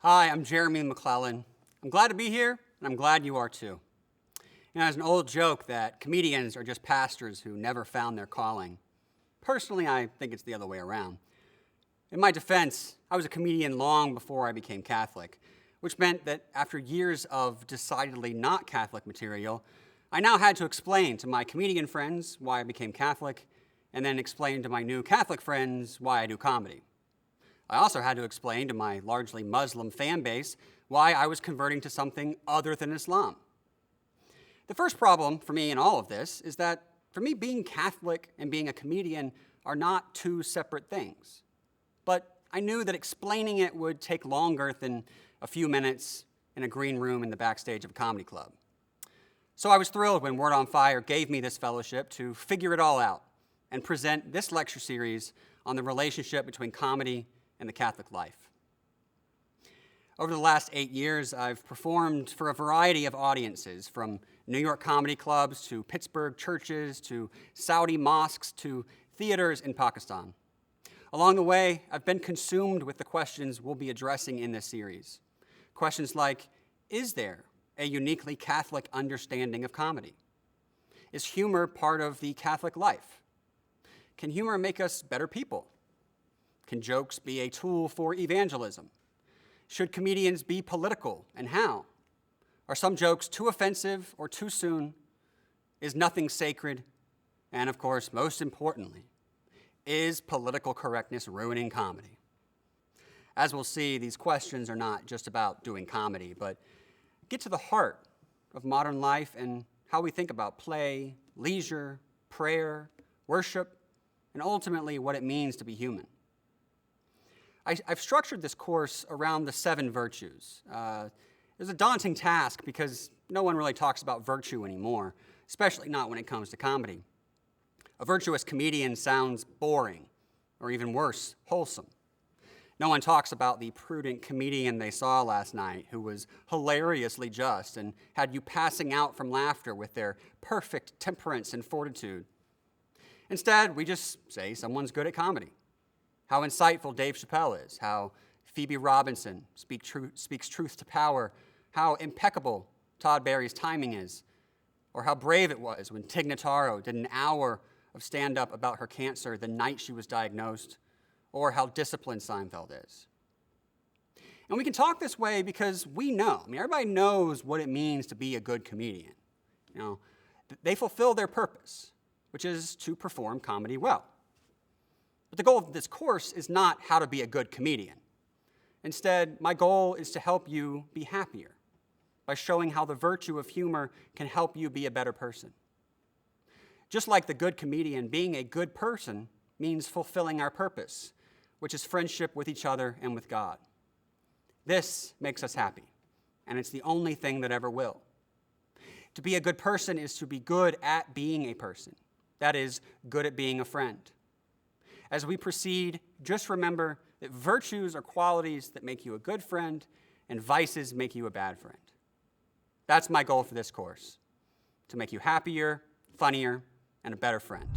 Hi, I'm Jeremy McLellan. I'm glad to be here, and I'm glad you are too. There's an old joke that comedians are just pastors who never found their calling. Personally, I think it's the other way around. In my defense, I was a comedian long before I became Catholic, which meant that after years of decidedly not Catholic material, I now had to explain to my comedian friends why I became Catholic, and then explain to my new Catholic friends why I do comedy. I also had to explain to my largely Muslim fan base why I was converting to something other than Islam. The first problem for me in all of this is that for me, being Catholic and being a comedian are not two separate things. But I knew that explaining it would take longer than a few minutes in a green room in the backstage of a comedy club. So I was thrilled when Word on Fire gave me this fellowship to figure it all out and present this lecture series on the relationship between comedy and the Catholic life. Over the last 8 years, I've performed for a variety of audiences, from New York comedy clubs to Pittsburgh churches to Saudi mosques to theaters in Pakistan. Along the way, I've been consumed with the questions we'll be addressing in this series. Questions like, is there a uniquely Catholic understanding of comedy? Is humor part of the Catholic life? Can humor make us better people? Can jokes be a tool for evangelism? Should comedians be political, and how? Are some jokes too offensive or too soon? Is nothing sacred? And of course, most importantly, is political correctness ruining comedy? As we'll see, these questions are not just about doing comedy, but get to the heart of modern life and how we think about play, leisure, prayer, worship, and ultimately what it means to be human. I've structured this course around the 7 virtues. It was a daunting task because no one really talks about virtue anymore, especially not when it comes to comedy. A virtuous comedian sounds boring, or even worse, wholesome. No one talks about the prudent comedian they saw last night who was hilariously just and had you passing out from laughter with their perfect temperance and fortitude. Instead, we just say someone's good at comedy. How insightful Dave Chappelle is, how Phoebe Robinson speaks truth to power, how impeccable Todd Barry's timing is, or how brave it was when Tig Notaro did an hour of stand-up about her cancer the night she was diagnosed, or how disciplined Seinfeld is. And we can talk this way because we know. Everybody knows what it means to be a good comedian. They fulfill their purpose, which is to perform comedy well. But the goal of this course is not how to be a good comedian. Instead, my goal is to help you be happier by showing how the virtue of humor can help you be a better person. Just like the good comedian, being a good person means fulfilling our purpose, which is friendship with each other and with God. This makes us happy, and it's the only thing that ever will. To be a good person is to be good at being a person. That is, good at being a friend. As we proceed, just remember that virtues are qualities that make you a good friend, and vices make you a bad friend. That's my goal for this course, to make you happier, funnier, and a better friend.